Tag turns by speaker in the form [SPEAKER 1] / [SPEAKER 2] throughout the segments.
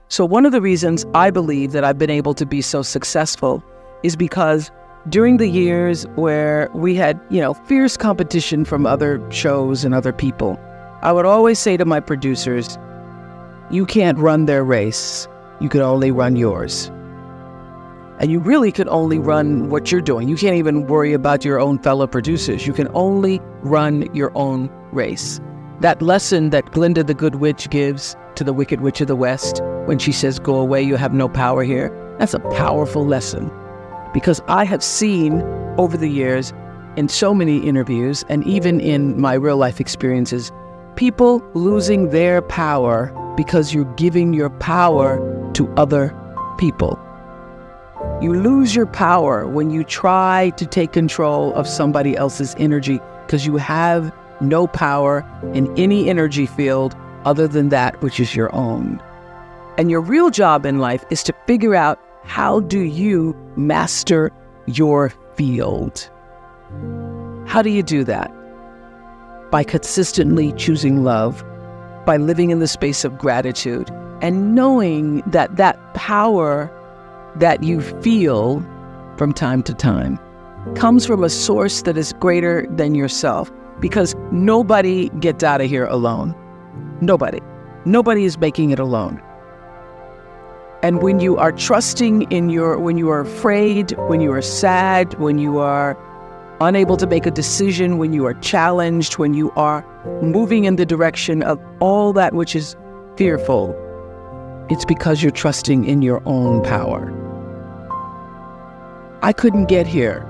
[SPEAKER 1] So one of the reasons I believe that I've been able to be so successful is because during the years where we had, fierce competition from other shows and other people, I would always say to my producers, you can't run their race. You can only run yours. And you really could only run what you're doing. You can't even worry about your own fellow producers. You can only run your own race. That lesson that Glinda the Good Witch gives to the Wicked Witch of the West when she says, go away, you have no power here. That's a powerful lesson, because I have seen over the years in so many interviews and even in my real life experiences, people losing their power because you're giving your power to other people. You lose your power when you try to take control of somebody else's energy because you have no power in any energy field other than that which is your own. And your real job in life is to figure out, how do you master your field? How do you do that? By consistently choosing love, by living in the space of gratitude, and knowing that that power that you feel from time to time comes from a source that is greater than yourself, because nobody gets out of here alone. Nobody. Nobody is making it alone. And when you are trusting when you are afraid, when you are sad, when you are unable to make a decision, when you are challenged, when you are moving in the direction of all that which is fearful, it's because you're trusting in your own power. I couldn't get here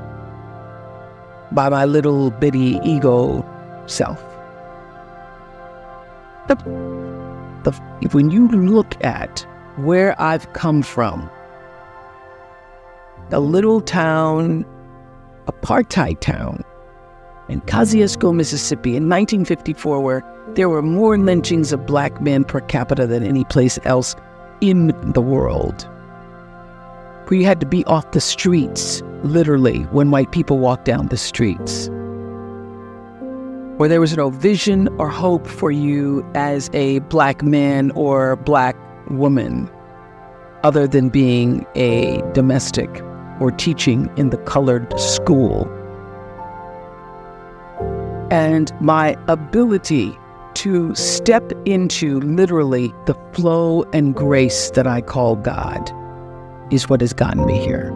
[SPEAKER 1] by my little bitty ego self. When you look at where I've come from, a little town, apartheid town in Kosciuszko, Mississippi in 1954, where there were more lynchings of black men per capita than any place else in the world, where you had to be off the streets, literally, when white people walked down the streets, where there was no vision or hope for you as a black man or black woman, other than being a domestic or teaching in the colored school. And my ability to step into literally the flow and grace that I call God is what has gotten me here.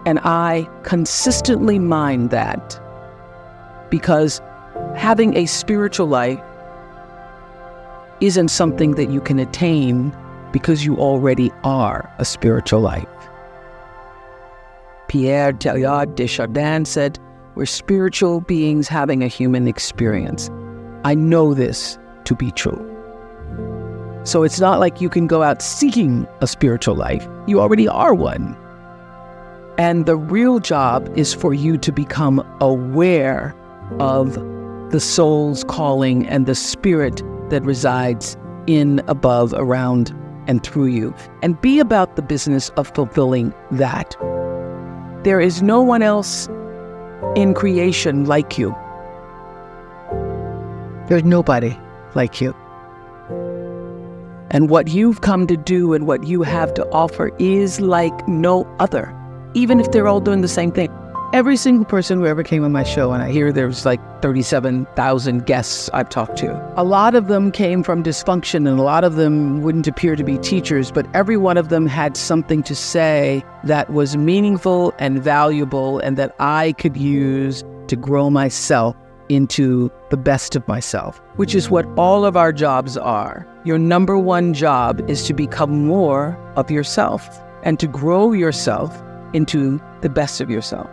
[SPEAKER 1] And I consistently mind that, because having a spiritual life isn't something that you can attain because you already are a spiritual life. Pierre Teilhard de Chardin said, we're spiritual beings having a human experience. I know this to be true. So it's not like you can go out seeking a spiritual life. You already are one. And the real job is for you to become aware of the soul's calling and the spirit that resides in, above, around, and through you, and be about the business of fulfilling that. There is no one else in creation like you. There's nobody like you. And what you've come to do and what you have to offer is like no other, even if they're all doing the same thing. Every single person who ever came on my show, and I hear there's like 37,000 guests I've talked to, a lot of them came from dysfunction, and a lot of them wouldn't appear to be teachers, but every one of them had something to say that was meaningful and valuable and that I could use to grow myself into the best of myself, which is what all of our jobs are. Your number one job is to become more of yourself and to grow yourself into the best of yourself.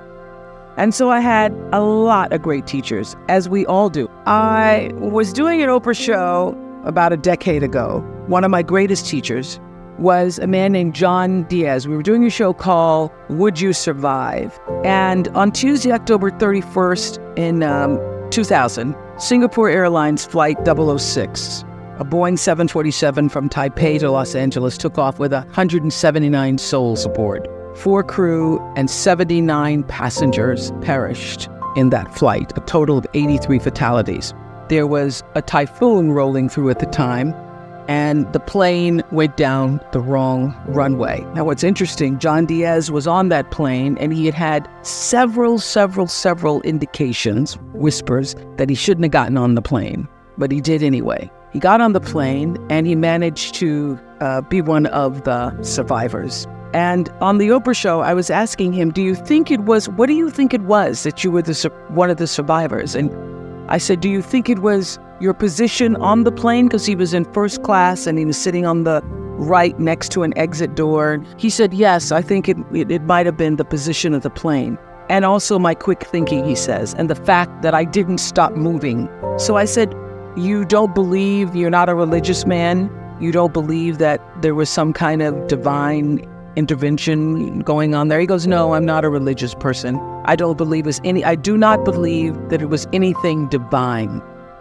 [SPEAKER 1] And so I had a lot of great teachers, as we all do. I was doing an Oprah show about a decade ago. One of my greatest teachers was a man named John Diaz. We were doing a show called Would You Survive? And on Tuesday, October 31st in 2000, Singapore Airlines Flight 006, a Boeing 747 from Taipei to Los Angeles, took off with 179 souls aboard. 4 crew and 79 passengers perished in that flight, a total of 83 fatalities. There was a typhoon rolling through at the time, and the plane went down the wrong runway. Now, what's interesting, John Diaz was on that plane, and he had several indications, whispers, that he shouldn't have gotten on the plane, but he did anyway. He got on the plane, and he managed to be one of the survivors. And on the Oprah show, I was asking him, what do you think it was that you were one of the survivors? And I said, do you think it was your position on the plane? Because he was in first class and he was sitting on the right next to an exit door. He said, yes, I think it might have been the position of the plane. And also my quick thinking, he says, and the fact that I didn't stop moving. So I said, you don't believe, you're not a religious man? You don't believe that there was some kind of divine intervention going on there? He goes, no, I'm not a religious person. I do not believe that it was anything divine.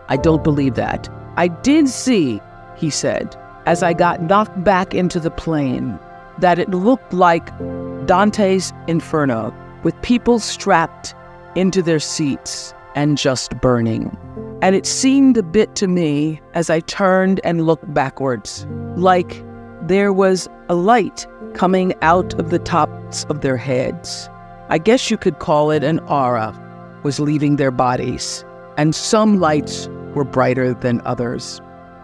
[SPEAKER 1] I don't believe that. I did see, he said, as I got knocked back into the plane, that it looked like Dante's Inferno, with people strapped into their seats and just burning. And it seemed a bit to me, as I turned and looked backwards, like there was a light coming out of the tops of their heads. I guess you could call it an aura was leaving their bodies, and some lights were brighter than others.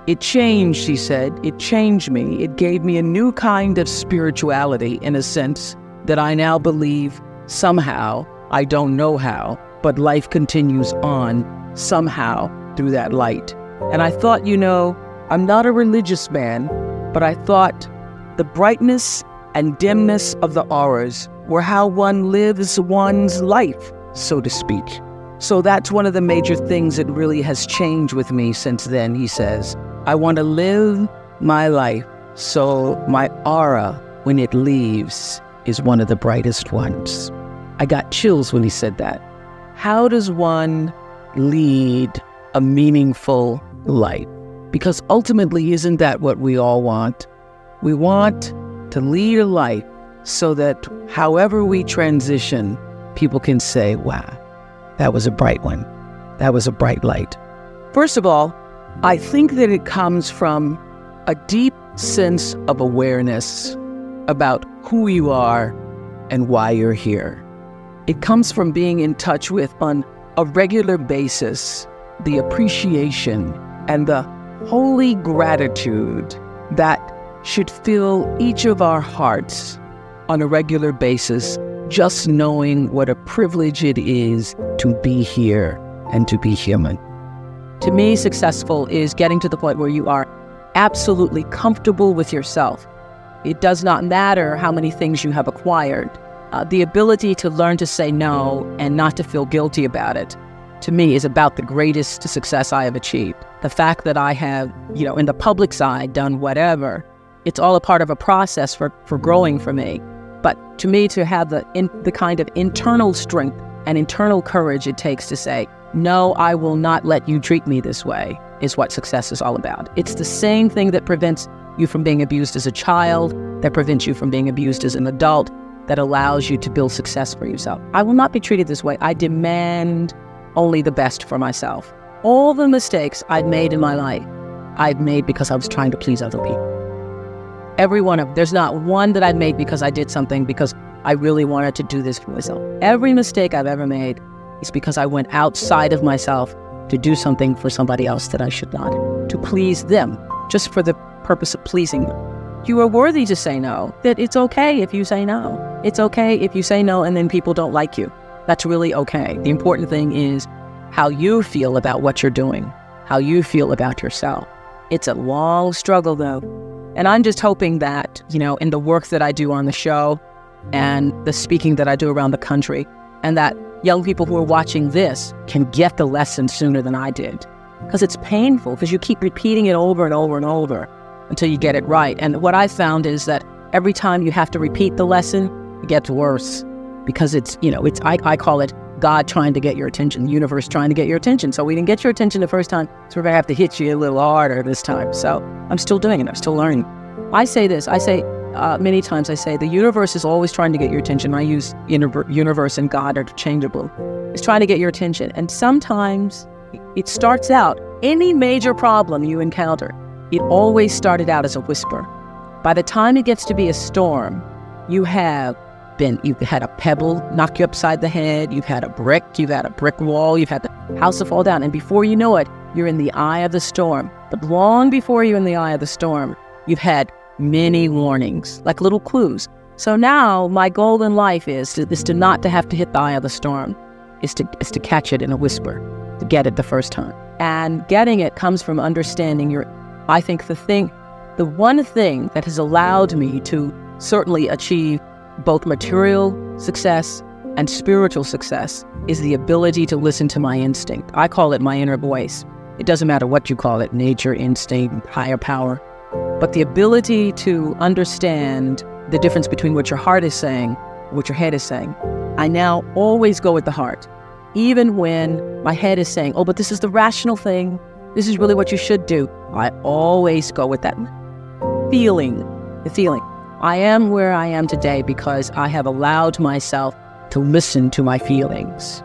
[SPEAKER 1] It changed, he said. It changed me. It gave me a new kind of spirituality, in a sense that I now believe somehow, I don't know how, but life continues on somehow through that light. And I thought, I'm not a religious man, but I thought the brightness and dimness of the auras were how one lives one's life, so to speak. So that's one of the major things that really has changed with me since then, he says. I want to live my life so my aura, when it leaves, is one of the brightest ones. I got chills when he said that. How does one lead a meaningful life? Because ultimately, isn't that what we all want? We want to lead a life so that however we transition, people can say, wow, that was a bright one. That was a bright light. First of all, I think that it comes from a deep sense of awareness about who you are and why you're here. It comes from being in touch with, on a regular basis, the appreciation and the holy gratitude that should fill each of our hearts on a regular basis, just knowing what a privilege it is to be here and to be human. To me, successful is getting to the point where you are absolutely comfortable with yourself. It does not matter how many things you have acquired. The ability to learn to say no and not to feel guilty about it, to me, is about the greatest success I have achieved. The fact that I have, in the public side, done whatever, it's all a part of a process for growing for me. But to me, to have the kind of internal strength and internal courage it takes to say, no, I will not let you treat me this way, is what success is all about. It's the same thing that prevents you from being abused as a child, that prevents you from being abused as an adult, that allows you to build success for yourself. I will not be treated this way. I demand only the best for myself. All the mistakes I've made in my life, I've made because I was trying to please other people. Every one of them. There's not one that I've made because I did something because I really wanted to do this for myself. Every mistake I've ever made is because I went outside of myself to do something for somebody else that I should not, to please them, just for the purpose of pleasing them. You are worthy to say no, that it's okay if you say no. It's okay if you say no and then people don't like you. That's really okay. The important thing is how you feel about what you're doing, how you feel about yourself. It's a long struggle, though. And I'm just hoping that, in the work that I do on the show and the speaking that I do around the country, and that young people who are watching this can get the lesson sooner than I did. Because it's painful, because you keep repeating it over and over and over until you get it right. And what I found is that every time you have to repeat the lesson, it gets worse. Because I call it God trying to get your attention, the universe trying to get your attention. So we didn't get your attention the first time, so we're going to have to hit you a little harder this time. So I'm still doing it. I'm still learning. I say many times, the universe is always trying to get your attention. I use universe and God are interchangeable. It's trying to get your attention. And sometimes it starts out, any major problem you encounter, it always started out as a whisper. By the time it gets to be a storm, you've had a pebble knock you upside the head, you've had a brick wall, you've had the house to fall down, and before you know it, you're in the eye of the storm. But long before you're in the eye of the storm, you've had many warnings, like little clues. So now my goal in life is to not to have to hit the eye of the storm, is to catch it in a whisper, to get it the first time. And getting it comes from understanding I think the one thing that has allowed me to certainly achieve both material success and spiritual success is the ability to listen to my instinct. I call it my inner voice. It doesn't matter what you call it, nature, instinct, higher power. But the ability to understand the difference between what your heart is saying, what your head is saying. I now always go with the heart, even when my head is saying, oh, but this is the rational thing. This is really what you should do. I always go with that feeling, the feeling. I am where I am today because I have allowed myself to listen to my feelings.